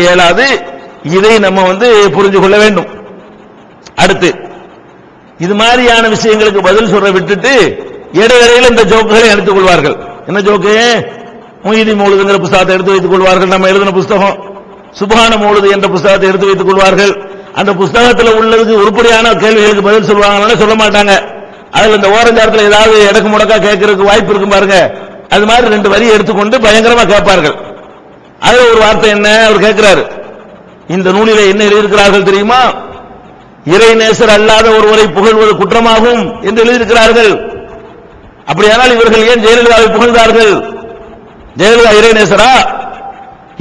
இயலாது. இதை நம்ம புரிஞ்சு கொள்ள வேண்டும். அடுத்து இது மாதிரியான விஷயங்களுக்கு பதில் சொல்ற விட்டுட்டு இடையிடையில் இந்த ஜோக்குகளை எடுத்துக் கொள்வார்கள். என்ன ஜோக்கு? முஹிதீன் மௌலூதுங்கிற புத்தகத்தை எடுத்து வைத்துக் கொள்வார்கள். நம்ம எழுதின புத்தகம் சுப்ஹான மௌலூது என்ற புத்தகத்தை எடுத்து வைத்துக் கொள்வார்கள். அந்த புத்தகத்தில் உள்ளதுக்கு உருப்படியான கேள்விகளுக்கு பதில் சொல்லுவாங்கன்னு சொல்ல மாட்டாங்க. அதுல இந்த ஓரஞ்சாரத்தில் ஏதாவது இடக்கு முடக்கா கேட்கறதுக்கு வாய்ப்பு இருக்கும் பாருங்க. அது மாதிரி 2 வரி எடுத்துக்கொண்டு பயங்கரமா கேட்பார்கள். அதுல ஒரு வார்த்தை என்ன அவர் கேட்கிறாரு, இந்த நூலிலே என்ன எழுதியிருக்கிறார்கள் தெரியுமா? இறைநேசர் அல்லாத ஒருவரை புகழ்வது குற்றமாகும் என்று எழுதியிருக்கிறார்கள். அப்படியானால் இவர்கள் ஏன் ஜெயலலிதாவை புகழ்ந்தார்கள்? ஜெயலலிதா இறைநேசரா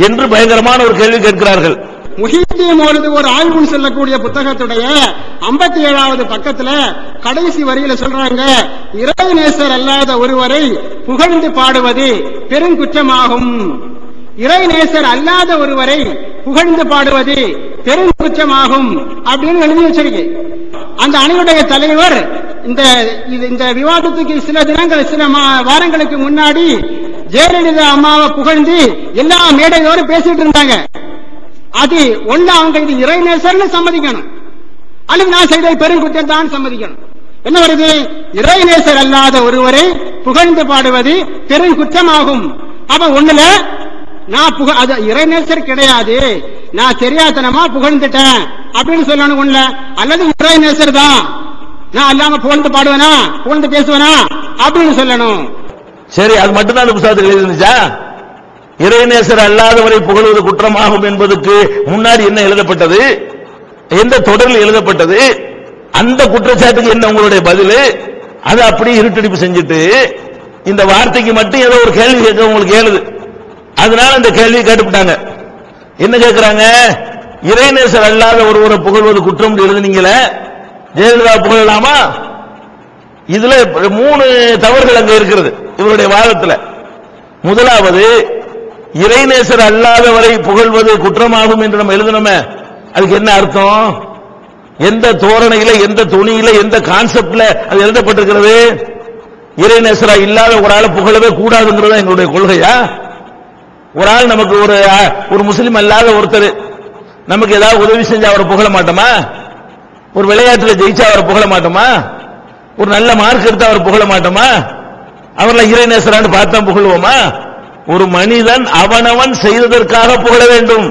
என்று பயங்கரமான ஒரு கேள்வி கேட்கிறார்கள். முஹிதீன் மௌலூது ஒரு ஆய்வுன்னு சொல்லக்கூடிய புத்தகத்துடைய 57வது பக்கத்துல கடைசி வரியில சொல்றாங்க, இறைநேசர் அல்லாத ஒருவரை புகழ்ந்து பாடுவது பெருங்குற்றமாகும். இறைநேசர் அல்லாத ஒருவரை புகழ்ந்து பாடுவது பெருங்குற்றமாகும் அப்படின்னு எழுதி வச்சிருக்கு. அந்த அணியுடைய தலைவர் இந்த விவாதத்துக்கு சில வாரங்களுக்கு முன்னாடி ஜெயலலிதா அம்மாவை புகழ்ந்து எல்லா மேடையோரும் பேசிட்டு இருந்தாங்க. அது ஒண்ணு அவங்க இது இறைநேசர்னு சம்மதிக்கணும், அல்லது நான் செய்த பெருங்குற்றம் தான் சம்மதிக்கணும். என்ன வருது? இறைநேசர் அல்லாத ஒருவரை புகழ்ந்து பாடுவது பெருங்குற்றமாகும். அப்ப ஒண்ணுல நான் அது இறைநேசர் கிடையாது, நான் தெரியாதனமா புகழ்ந்துட்டேன் அப்படின்னு சொல்லணும் ஒண்ணுல, அல்லது இறைநேசர் தான் நான் அல்லாம புகழ்ந்து பாடுவேனா புகழ்ந்து பேசுவேனா அப்படின்னு சொல்லணும். சரி, அது மட்டும்தான் அந்த புத்தகத்தில் எழுதிருந்துச்சா? இறைநேசர் அல்லாதவரை புகழ்வது குற்றமாகும் என்பதற்கு முன்னாடி என்ன எழுதப்பட்டது, எந்த தொடரில் எழுதப்பட்டது, அந்த குற்றச்சாட்டுக்கு என்ன உங்களுடைய பதில்? அதை அப்படியே இருட்டடிப்பு செஞ்சுட்டு இந்த வார்த்தைக்கு மட்டும் ஏதோ ஒரு கேள்வி கேட்க உங்களுக்கு ஏழுது. அதனால இந்த கேள்வி கேட்டுவிட்டாங்க. என்ன கேட்கிறாங்க? இறைநேசர் அல்லாத ஒருவரை புகழ்வது குற்றம் எழுதுனீங்களே, ஜெயலலிதா புகழலாமா? இதுல 3 தவறுகள் அங்க இருக்கிறது இவருடைய வாதத்தில். முதலாவது, இறைநேசர் அல்லாதவரை புகழ்வது குற்றமாகும் என்று நம்ம எழுதணுமே, அதுக்கு என்ன அர்த்தம்? எந்த தோரணையில, எந்த துணியில, எந்த கான்செப்ட்ல அது எழுதப்பட்டிருக்கிறது? இறைநேசரா இல்லாத ஒரு ஆளை புகழவே கூடாதுங்கிறதா எங்களுடைய கொள்கையா? ஒரு ஆள் நமக்கு ஒரு முஸ்லிம் அல்லாத ஒருத்தர் நமக்கு ஏதாவது உதவி செஞ்சா அவரை புகழ மாட்டோமா? ஒரு விளையாட்டுல ஜெயிச்சா அவரை புகழ மாட்டோமா? ஒரு நல்ல மார்க் எடுத்து அவர் புகழ மாட்டோமா? அவர்ல இறைநேசரான்னு பார்த்தா புகழுவோமா? ஒரு மனிதன் அவனவன் செய்ததற்காக புகழ வேண்டும்.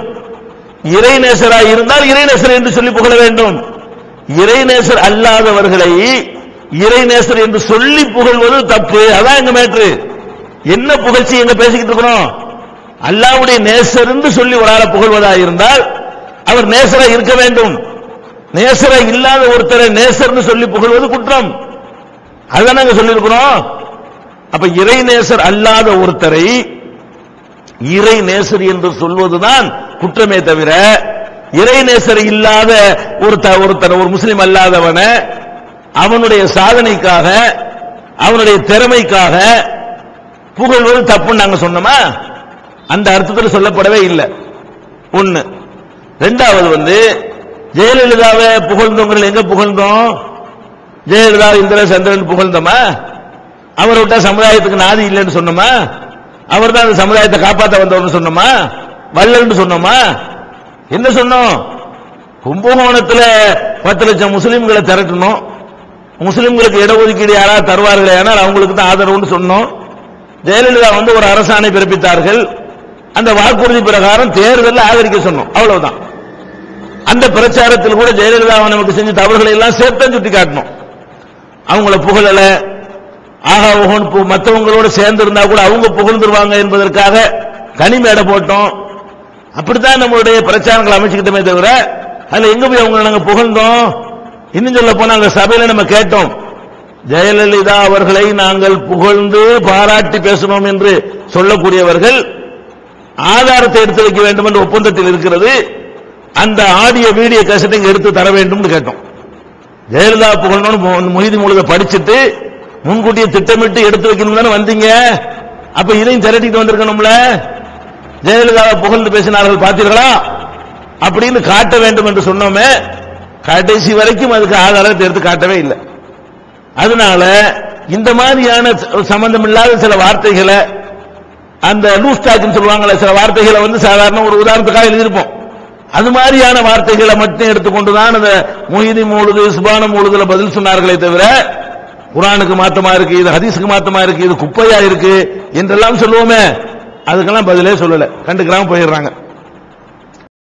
இறைநேசராக இருந்தால் இறைநேசர் என்று சொல்லி புகழ வேண்டும். இறைநேசர் அல்லாதவர்களை இறைநேசர் என்று சொல்லி புகழ்வது தப்பு. அதான் எங்க மேட்ரு. என்ன புகழ்ச்சி எங்க பேசிக்கிட்டு இருக்கிறோம்? அல்லாஹ்வுடைய நேசர் என்று சொல்லி ஒரு ஆளை புகழ்வதாக இருந்தால் அவர் நேசரா இருக்க வேண்டும். நேசரா இல்லாத ஒருத்தரை நேசர்னு சொல்லி புகழ்வது குற்றம். அதுதான் நாங்க சொல்லியிருக்கிறோம். அப்ப இறைநேசர் அல்லாத ஒருத்தரை இறைநேசர் என்று சொல்வதுதான் குற்றமே தவிர, இறைநேசர் இல்லாத ஒருத்தர் ஒரு முஸ்லிம் அல்லாதவன அவனுடைய சாதனைக்காக அவனுடைய திறமைக்காக புகழ்வது தப்புன்னு நாங்க சொன்னோமா? அந்த அர்த்தத்தில் சொல்லப்படவே இல்லை. ஒண்ணு. ரெண்டாவது ஜெயலலிதாவை புகழ்ந்தவங்க எங்க புகழ்ந்தோம்? ஜெயலலிதா இந்திர சந்திரன் புகழ்ந்தோமா? அவரை விட்டா சமுதாயத்துக்கு நாதி இல்லைன்னு சொன்னோமா? அவர் தான் அந்த சமுதாயத்தை காப்பாற்ற வந்தவர்னு சொன்னோமா? வல்லன்னு சொன்னோமா? என்ன சொன்னோம்? கும்பகோணத்தில் 10 லட்சம் முஸ்லிம்களை திரட்டணும், முஸ்லிம்களுக்கு இடஒதுக்கீடு யாராவது தருவார்களே ஆனால் அவங்களுக்கு தான் ஆதரவுன்னு சொன்னோம். ஜெயலலிதா ஒரு அரசாணை பிறப்பித்தார்கள். அந்த வாக்குறுதி பிரகாரம் தேர்தலில் ஆதரிக்க சொன்னோம். அவ்வளவுதான். அந்த பிரச்சாரத்தில் கூட ஜெயலலிதா நமக்கு செஞ்ச தவறுகளை எல்லாம் சேர்த்து சுட்டி காட்டணும். அவங்கள புகழல, ஆகா ஓஹன் மற்றவங்களோட சேர்ந்து இருந்தா கூட அவங்க புகழ்ந்துருவாங்க என்பதற்காக தனிமேடை போட்டோம். அப்படித்தான் நம்மளுடைய பிரச்சாரங்களை அமைச்சுக்கிட்டோமே தவிர அதுல எங்க போய் அவங்க நாங்க புகழ்ந்தோம்? இன்னும் சொல்ல போனா அந்த சபையில நம்ம கேட்டோம், ஜெயலலிதா அவர்களை நாங்கள் புகழ்ந்து பாராட்டி பேசணும் என்று சொல்லக்கூடியவர்கள் ஆதாரத்தை எடுத்து வைக்க வேண்டும் என்ற ஒப்பந்தத்தில் இருக்கிறது. அந்த ஆடியோ வீடியோ கேசட்டை எடுத்து தர வேண்டும் கேட்டோம். ஜெயலலிதா புகழணும் முஹிதீன் மௌலூதை படிச்சுட்டு முன்கூட்டியே திட்டமிட்டு எடுத்து வைக்கணும் தானே வந்தீங்க. அப்ப இதையும் திரட்டிட்டு வந்திருக்கணும்ல. ஜெயலலிதாவை புகழ்ந்து பேசினார்கள் பார்த்தீர்களா அப்படின்னு காட்ட வேண்டும் என்று சொன்னோமே, கடைசி வரைக்கும் அதுக்கு ஆதாரத்தை எடுத்து காட்டவே இல்லை. அதனால இந்த மாதிரியான சம்பந்தம் இல்லாத சில வார்த்தைகளை, அந்த லூஸ் டாக்னு சொல்லுவாங்கல்ல, சில வார்த்தைகளை சாதாரண ஒரு உதாரணத்துக்காக எழுதியிருப்போம். அது மாதிரியான வார்த்தைகளை மட்டும் எடுத்துக்கொண்டுதான் அந்த முஹிதி மௌலுது சுபான மௌலுதுல பதில் சொன்னார்களே தவிர குர்ஆனுக்கு மாத்தமா இருக்கு, இது ஹதீஸுக்கு மாத்தமா இருக்கு, இது குப்பையா இருக்கு என்றெல்லாம் சொல்லுவோமே, அதுக்கெல்லாம் பதிலே சொல்லல, கண்டுக்கிறாம போயிடுறாங்க.